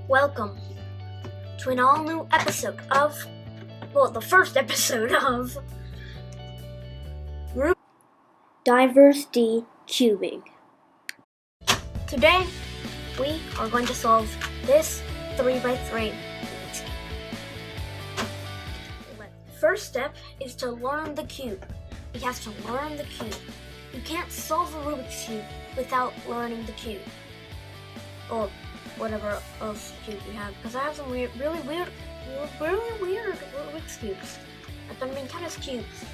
Welcome to an all-new episode of, the first episode of Rubik Diversity Cubing. Today, we are going to solve this 3x3. First step is to learn the cube. We have to learn the cube. You can't solve a Rubik's Cube without learning the cube. Or whatever else cube you have. Because I have some really weird Rubik's Cubes. I mean, kind of cubes.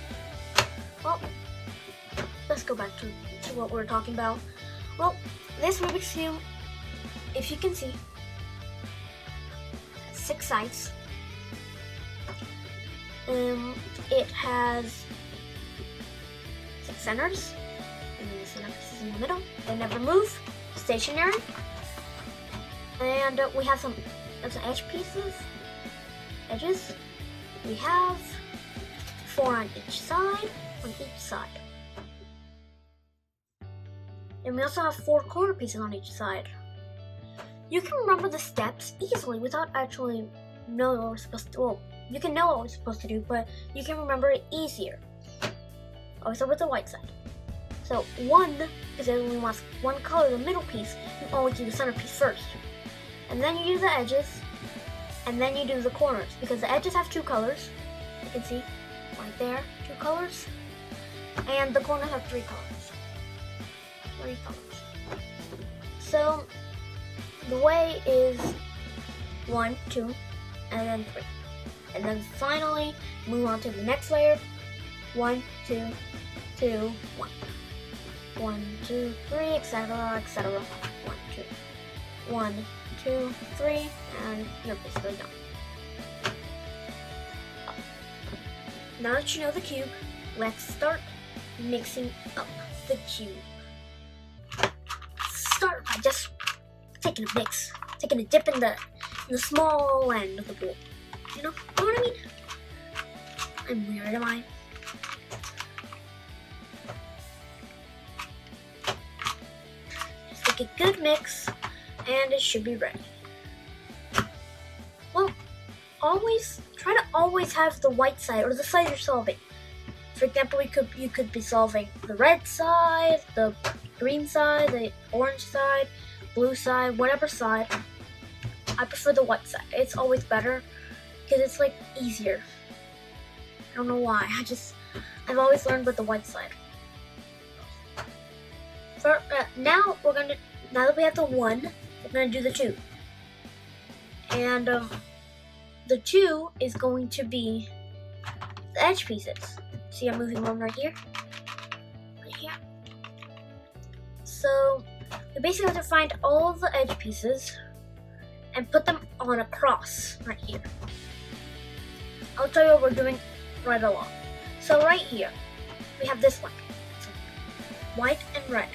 Well, let's go back to what we were talking about. Well, this Rubik's Cube, if you can see, has 6 sides. It has 6 centers, and the center piece is in the middle. They never move, stationary. And we have some edge pieces, edges. We have 4 on each side, And we also have 4 corner pieces on each side. You can remember the steps easily without actually knowing what we're supposed to do. Well, you can know what we're supposed to do, but you can remember it easier. Always start with the white side. So 1, because it only wants 1 color, the middle piece, you always do the center piece first. And then you do the edges, and then you do the corners, because the edges have 2 colors. You can see right there, 2 colors, and the corners have 3 colors. 3 colors. So the way is 1, 2, and then 3. And then finally move on to the next layer. 1, 2, 2, 1. 1, 2, 3, etc., etc. 1, 2. 1, 2, 3, and you're basically done. Now that you know the cube, let's start mixing up the cube. Start by just taking a mix, taking a dip in the small end of the bowl. You know what I mean? I'm weird, am I? Just take a good mix, and it should be ready. Well, try to always have the white side, or the side you're solving. For example, you could be solving the red side, the green side, the orange side, blue side, whatever side. I prefer the white side. It's always better, because it's like easier. I don't know why. I've always learned with the white side. Now that we have the 1, we're gonna do the 2. And the 2 is going to be the edge pieces. See, I'm moving one right here. Right here. So we basically have to find all the edge pieces and put them on a cross right here. I'll tell you what we're doing right along. So right here, we have this one. So white and red.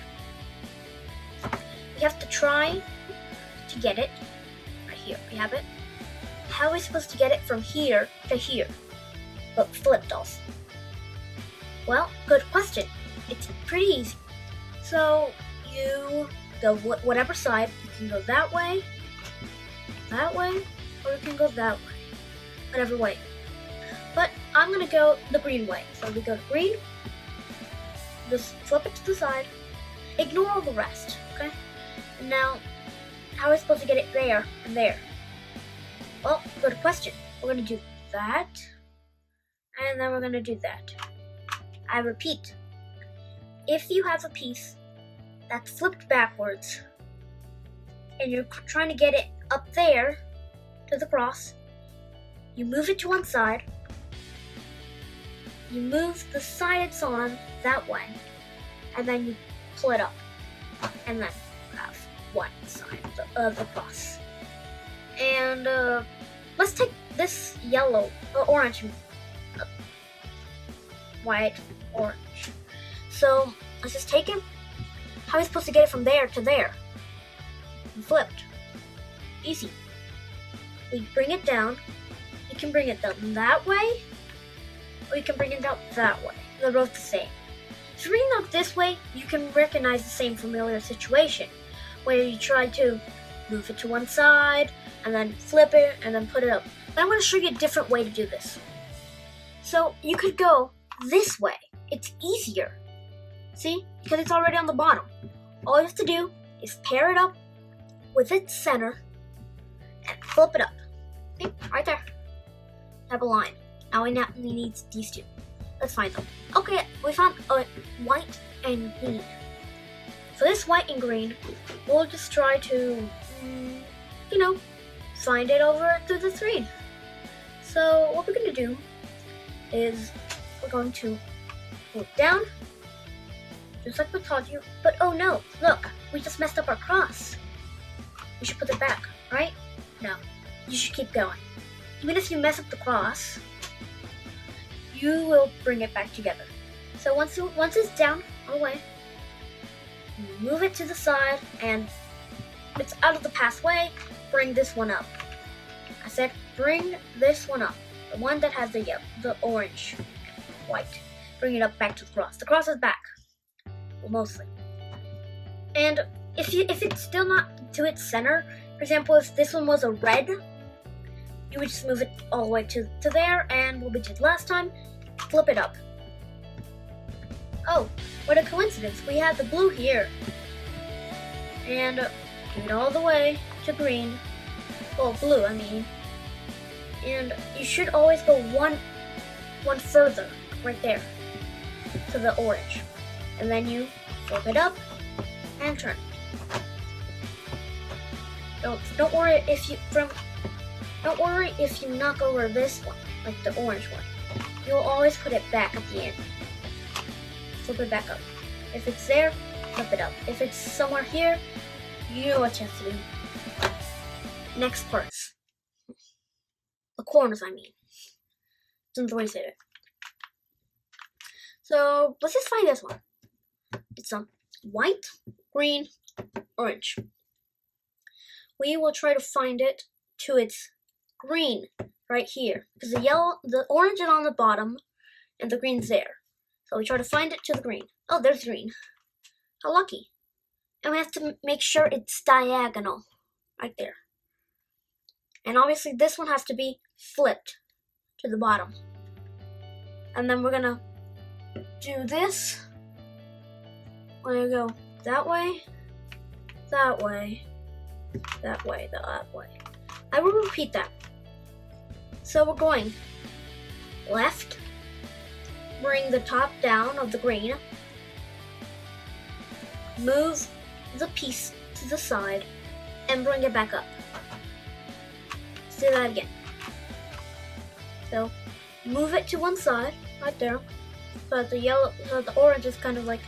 We have to try to get it. Right here, we have it. How are we supposed to get it from here to here? But flipped also. Well, good question. It's pretty easy. So you go whatever side. You can go that way, or you can go that way. Whatever way. But I'm gonna go the green way. So we go to green, just flip it to the side, ignore all the rest, okay? And now, how are we supposed to get it there and there? Well, good question. We're gonna do that, and then we're gonna do that. I repeat, if you have a piece that's flipped backwards, and you're trying to get it up there to the cross, you move it to one side, you move the side it's on that way, and then you pull it up, and then have one side of the cross. And let's take this yellow or orange, white, orange. So let's just take it. How are we supposed to get it from there to there? Flipped. Easy. We bring it down. You can bring it down that way, or you can bring it down that way. They're both the same. If you bring it up this way, you can recognize the same familiar situation, where you try to move it to one side, and then flip it, and then put it up. But I'm going to show you a different way to do this. So you could go this way. It's easier. See? Because it's already on the bottom. All you have to do is pair it up with its center and flip it up. See? Right there. Have a line. Now we need these two. Let's find them. Okay, we found a white and green. For this white and green, we'll just try to, find it over through the screen. So what we're going to do is we're going to pull it down, just like we taught you. But oh no, look, we just messed up our cross. We should put it back, right? No, you should keep going. Even if you mess up the cross, you will bring it back together. So once it's down all the way, move it to the side, and it's out of the pathway, bring this one up. I said bring this one up. The one that has the orange and white. Bring it up back to the cross. The cross is back. Well, mostly. And if it's still not to its center, for example, if this one was a red, you would just move it all the way to there, and what we did last time, flip it up. Oh, what a coincidence. We have the blue here. And do it all the way to green. Well, blue, I mean. And you should always go one further, right there, to the orange. And then you flip it up and turn. Don't worry if you knock over this one, like the orange one. You'll always put it back at the end. Flip it back up. If it's there, flip it up. If it's somewhere here, you know what you have to do. Next parts. The corners, I mean. That's the way to say it. So let's just find this one. It's white, green, orange. We will try to find it to its green right here, because the orange is on the bottom and the green's there. So we try to find it to the green. Oh, there's green. How lucky. And we have to make sure it's diagonal right there. And obviously this one has to be flipped to the bottom. And then we're gonna do this. We're gonna go that way, that way, that way, that way. I will repeat that. So we're going left, bring the top down of the green, move the piece to the side, and bring it back up. Let's do that again. So move it to one side, right there, so that the orange is kind of like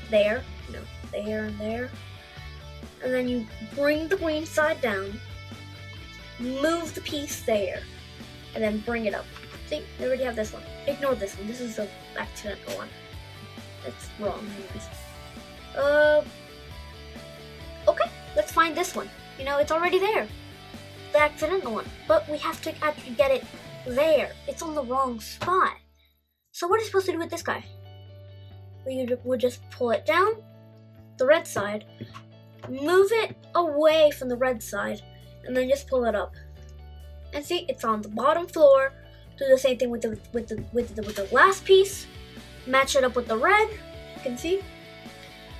there, there and there. And then you bring the green side down, move the piece there, and then bring it up. See, we already have this one. Ignore this one. This is the accidental one. That's wrong, anyways. Okay, let's find this one. It's already there. The accidental one. But we have to actually get it there. It's on the wrong spot. So what are you supposed to do with this guy? We'll just pull it down, the red side, move it away from the red side, and then just pull it up. And see, it's on the bottom floor. Do the same thing with the last piece. Match it up with the red, you can see,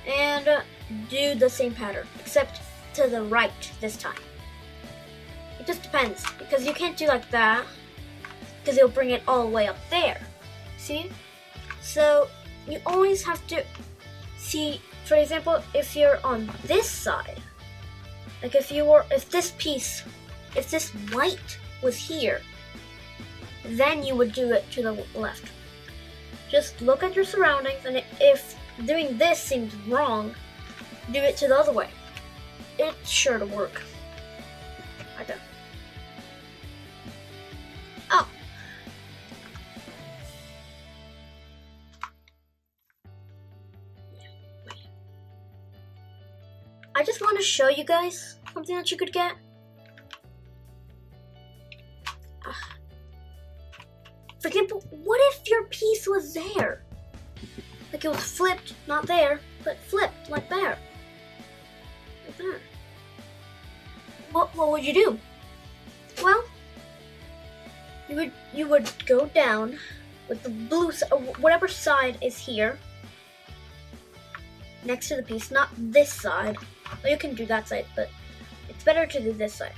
and do the same pattern, except to the right this time. It just depends, because you can't do like that, because it'll bring it all the way up there. See? So you always have to see. For example, if you're on this side, like if this white was here, then you would do it to the left. Just look at your surroundings, and if doing this seems wrong, do it to the other way. It's sure to work. Right there. Oh. I just want to show you guys something that you could get. For example, what if your piece was there? Like it was flipped, not there, but flipped, like there. Like there. what would you do? Well, you would go down with the blue side, whatever side is here, next to the piece, not this side. Well, you can do that side, but it's better to do this side.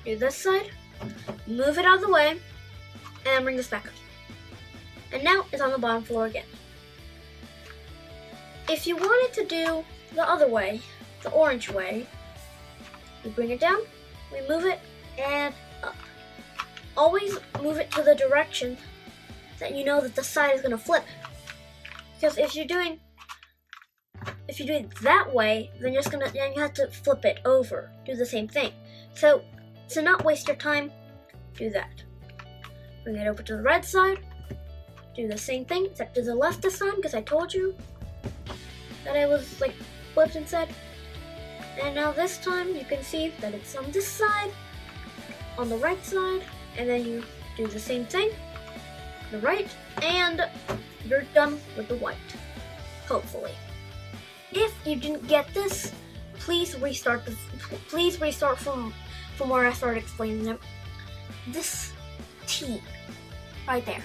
Do this side, move it out of the way, and bring this back up. And now it's on the bottom floor again. If you wanted to do the other way, the orange way, we bring it down, we move it, and up. Always move it to the direction that you know that the side is going to flip. Because if you're doing it that way, then you have to flip it over, do the same thing. So to not waste your time, do that. Bring it over to the red side, do the same thing, except to the left this time, because I told you that it was like flipped inside. And now this time you can see that it's on this side, on the right side, and then you do the same thing, the right, and you're done with the white, hopefully. If you didn't get this, please restart from where I started explaining it. This T right there,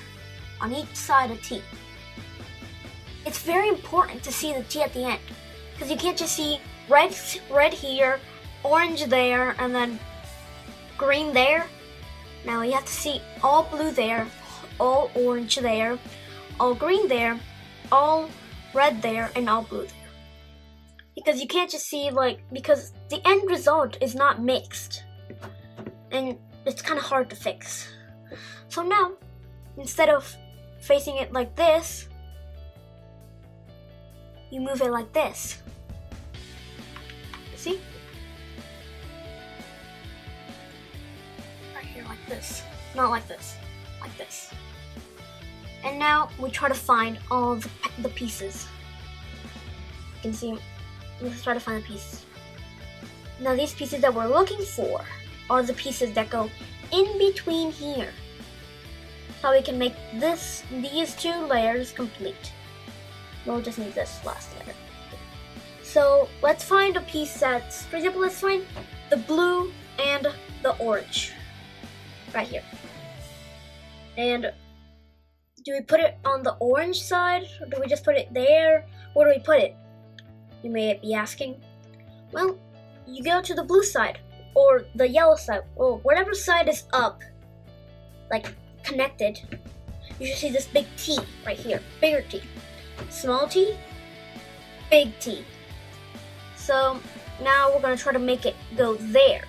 on each side of T. It's very important to see the T at the end, because you can't just see red here, orange there, and then green there. Now you have to see all blue there, all orange there, all green there, all red there, and all blue there. Because you can't just see because the end result is not mixed, and it's kind of hard to fix. So now, instead of facing it like this, you move it like this. See? Right here like this. Not like this. Like this. And now we try to find all the pieces. You can see, let's try to find the pieces. Now these pieces that we're looking for are the pieces that go in between here. So we can make these two layers complete. We'll just need this last layer. So let's find a piece that's, for example, let's find the blue and the orange right here. And do we put it on the orange side, or do we just put it there? Where do we put it? You may be asking. Well, you go to the blue side, or the yellow side, or whatever side is up, like connected. You should see this big T right here, bigger T. Small T, big T. So now we're going to try to make it go there.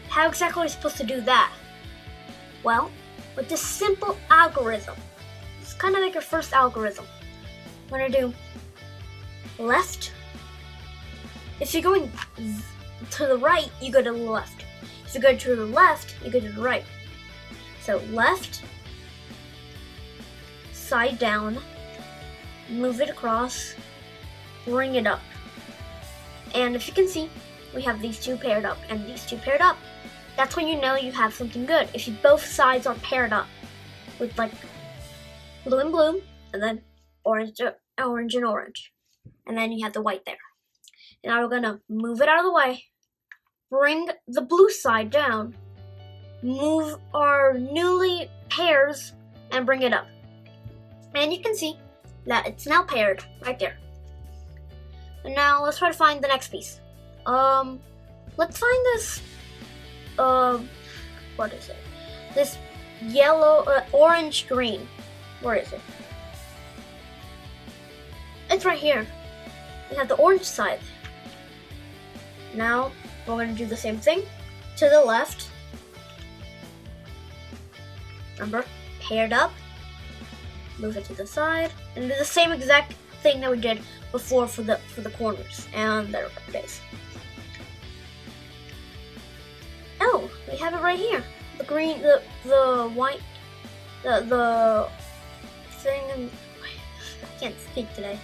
How exactly are we supposed to do that? Well, with this simple algorithm, it's kind of like your first algorithm. We're going to do left. If you're going to the right, you go to the left. If you go to the left, you go to the right. So left, side down, move it across, bring it up. And if you can see, we have these two paired up and these two paired up. That's when you know you have something good. If both sides are paired up with like blue and blue, and then orange and orange. And then you have the white there. And now we're gonna move it out of the way, bring the blue side down, move our newly pairs, and bring it up. And you can see that it's now paired right there. And now let's try to find the next piece. Let's find this, what is it? This yellow, orange, green. Where is it? It's right here. We have the orange side. Now we're going to do the same thing to the left. Remember, paired up. Move it to the side, and do the same exact thing that we did before for the corners. And there it is. Oh, we have it right here. The green, the white, the thing. And I can't speak today.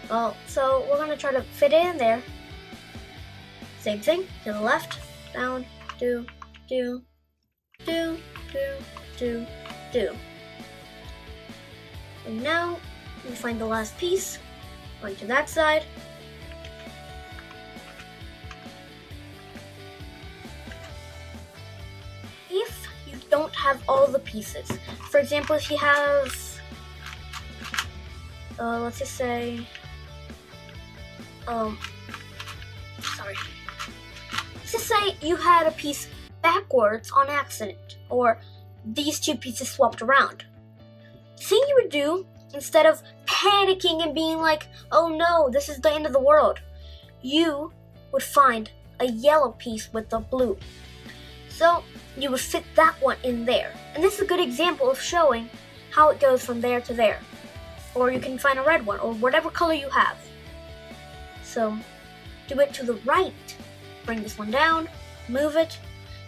Well, so we're gonna try to fit it in there. Same thing to the left, down, do. And now we find the last piece, going to that side. don't have all the pieces. For example, if you have, let's just say, sorry. Let's just say you had a piece backwards on accident, or these two pieces swapped around. The thing you would do, instead of panicking and being like, oh no, this is the end of the world, you would find a yellow piece with the blue. So you would fit that one in there. And this is a good example of showing how it goes from there to there. Or you can find a red one, or whatever color you have. So do it to the right. Bring this one down, move it,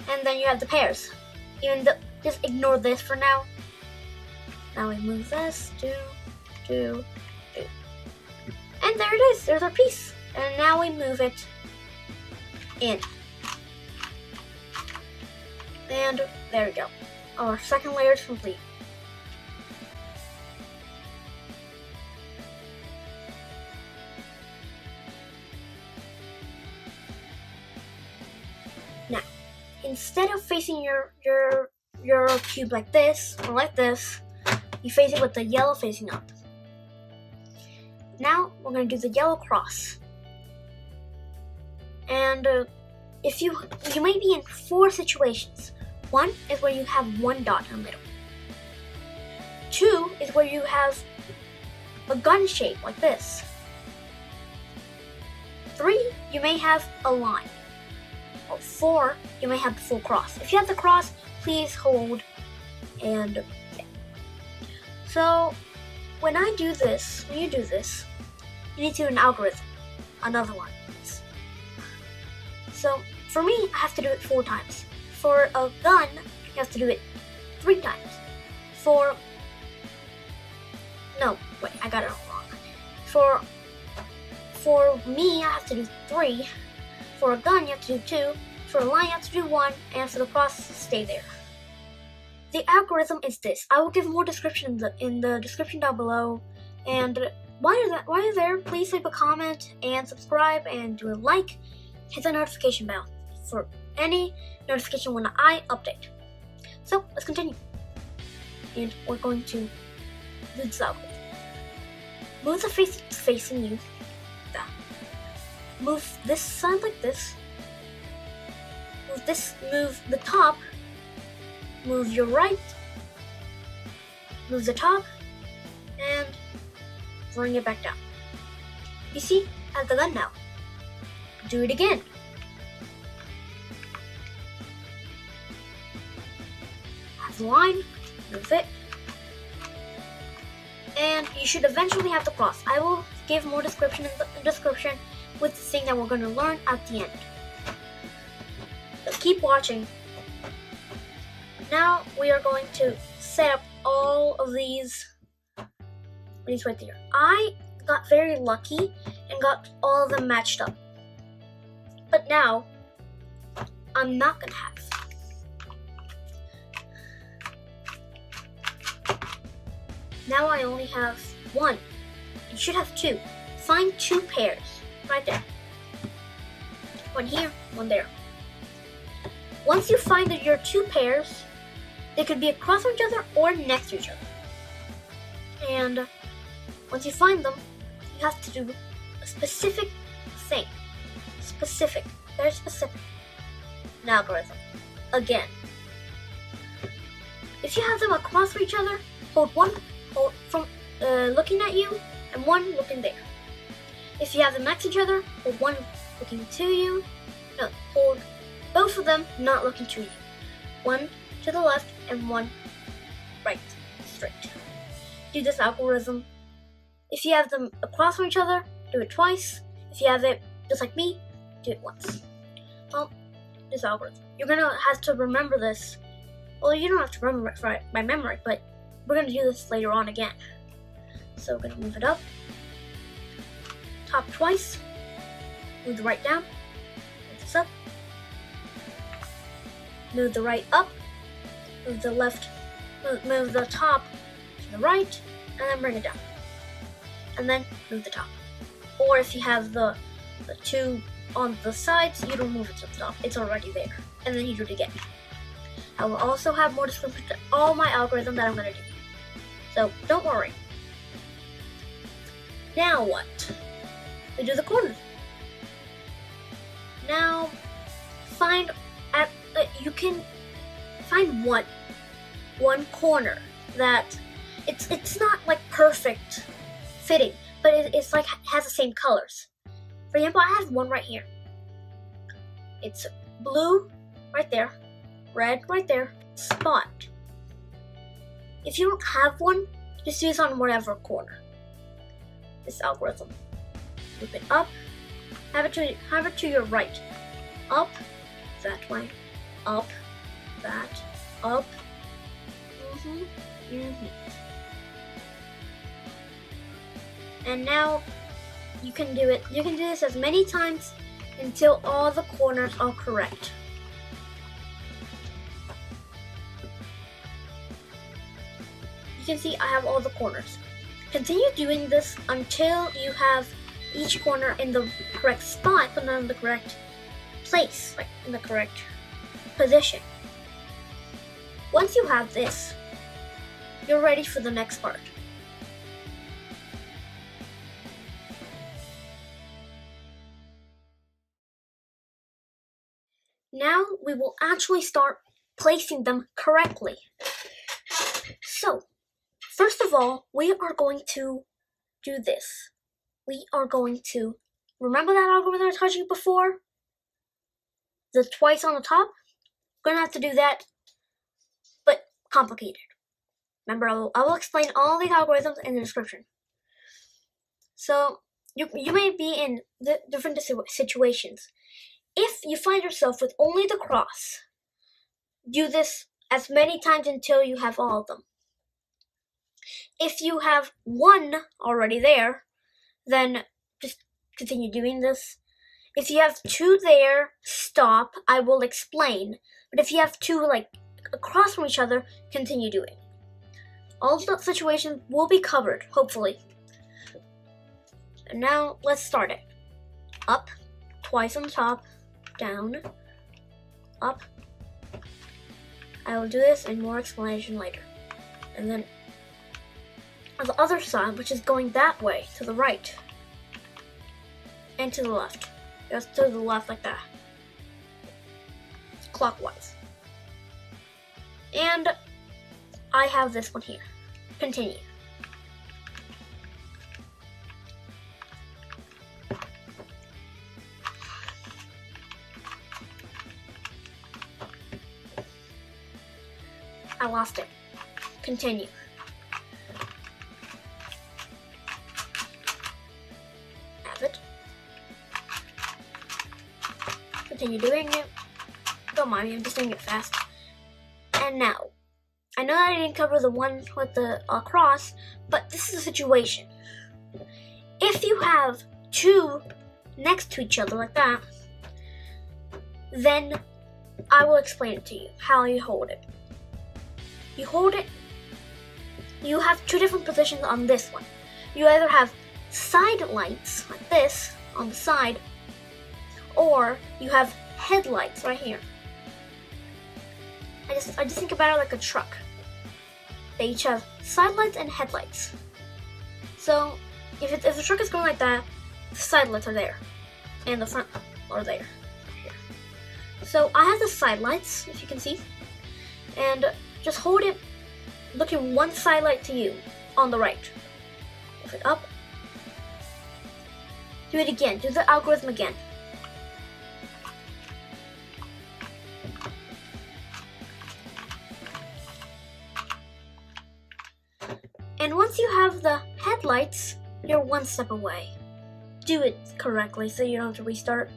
and then you have the pairs. Just ignore this for now. Now we move this, do. And there it is, there's our piece. And now we move it in. And there we go. Our second layer is complete. Now, instead of facing your cube like this or like this, you face it with the yellow facing up. Now we're going to do the yellow cross. And you may be in 4 situations. 1 is where you have 1 dot in the middle. 2 is where you have a gun shape like this. 3, you may have a line. Or 4, you may have the full cross. If you have the cross, please hold and yeah. So when you do this, you need to do an algorithm. Another one. So for me, I have to do it 4 times. For a gun, you have to do it 3 times. I got it all wrong. For me, I have to do 3. For a gun, you have to do 2. For a line, you have to do 1. And for the cross, stay there. The algorithm is this. I will give more description in the description down below. And while you're there, please leave a comment and subscribe and do a like. Hit the notification bell for any notification when I update. So let's continue. And we're going to do this algorithm. Move the face facing you. Down. Move this side like this. Move the top. Move your right. Move the top. And bring it back down. You see, I have the gun now. Do it again. Have the line, move it. And you should eventually have the cross. I will give more description in the description with the thing that we're going to learn at the end. So keep watching. Now we are going to set up all of these right there. I got very lucky and got all of them matched up. But now, I'm not going to have. Now I only have 1. You should have 2. Find 2 pairs. Right there. 1 here, 1 there. Once you find that your 2 pairs, they could be across from each other or next to each other. And once you find them, you have to do a specific thing. Specific, very specific. An algorithm. Again. If you have them across from each other, hold one from looking at you and 1 looking there. If you have them next to each other, hold 1 looking to you. No, hold both of them not looking to you. 1 to the left and 1 right, straight. Do this algorithm. If you have them across from each other, do it twice. If you have it just like me, do it once. Well, this algorithm. You're gonna have to remember this. Well, you don't have to remember it by memory, but we're gonna do this later on again. So we're gonna move it up. Top twice. Move the right down. Move this up. Move the right up. Move the left. Move the top to the right, and then bring it down. And then move the top. Or if you have the 2 on the sides, you don't move it to the top. It's already there. And then you do it again. I will also have more descriptions to all my algorithms that I'm going to do. So don't worry. Now what? We do the corners. Now you can find one corner that it's not like perfect fitting, but it's like has the same colors. For example, I have one right here. It's blue right there, red right there, spot. If you don't have one, just use on whatever corner. This algorithm. Move it up. Have it to your right. Up, that way. Up, that, up. And now you can do it. You can do this as many times until all the corners are correct. You can see I have all the corners. Continue doing this until you have each corner in the correct spot, but not in the correct place, like in the correct position. Once you have this, you're ready for the next part. Now we will actually start placing them correctly. So, first of all, we are going to do this. We are going to, remember that algorithm I taught you before? The twice on the top? We're going to have to do that, but complicated. Remember, I will explain all these algorithms in the description. So, you may be in different situations. If you find yourself with only the cross, do this as many times until you have all of them. If you have one already there, then just continue doing this. If you have two there, stop. I will explain. But if you have two like across from each other, continue doing. All the situations will be covered, hopefully. And now let's start it. Up, twice on the top, down, up. I will do this and more explanation later. And then on the other side, which is going that way, to the right, and to the left. Just to the left like that. Clockwise. And I have this one here. Continue. I lost it. Continue. Have it. Continue doing it. Don't mind me, I'm just doing it fast. And now, I know that I didn't cover the one with the cross, but this is a situation. If you have two next to each other like that, then I will explain it to you, how you hold it. You hold it, you have two different positions on this one. You either have side lights like this on the side, or you have headlights right here. I just think about it like a truck. They each have side lights and headlights. So if the truck is going like that, the side lights are there, and the front are there. Here. So I have the side lights, if you can see, and just hold it looking one side light to you on the right. Move it up. Do it again. Do the algorithm again. And once you have the headlights, you're one step away. Do it correctly so you don't have to restart.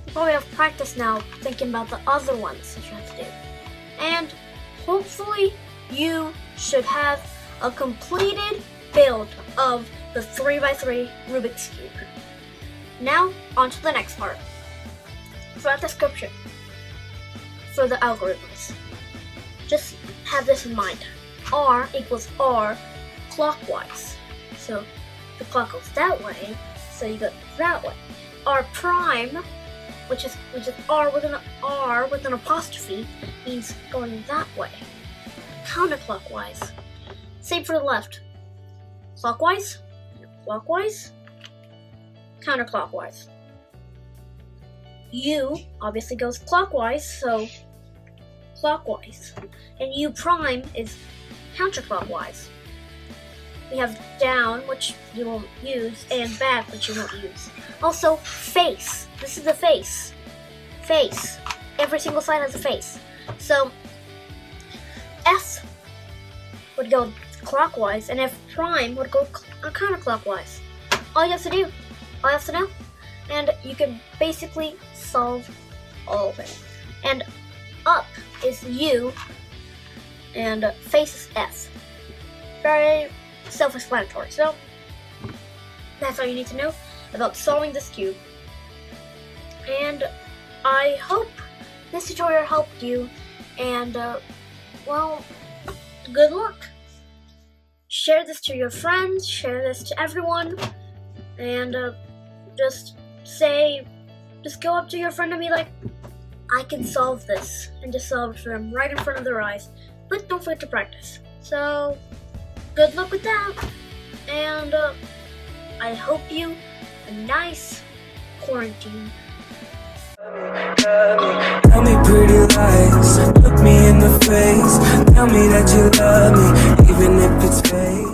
You probably have practice now thinking about the other ones that you have to do. And hopefully you should have a completed build of the 3x3 Rubik's Cube. Now, on to the next part. For the description for the algorithms, just have this in mind. R equals R clockwise. So the clock goes that way, so you go that way. R prime, which is R with an apostrophe, means going that way, counterclockwise. Same for the left. Clockwise, clockwise, counterclockwise. U obviously goes clockwise, so clockwise. And U prime is counterclockwise. We have down, which you won't use, and back, which you won't use. Also, face. This is the face. Face. Every single side has a face. So, S would go clockwise, and F prime would go counterclockwise. All you have to know, and you can basically solve all of it. And up is U, and face is F. Very self-explanatory. So that's all you need to know about solving this cube. And I hope this tutorial helped you, and well, good luck. Share this to your friends, share this to everyone, and just go up to your friend and be like, I can solve this, and just solve it for them right in front of their eyes. But don't forget to practice. So good luck with that, and I hope you a nice quarantine. Tell me pretty lies, look me in the face, tell me that you love me, even if it's fake.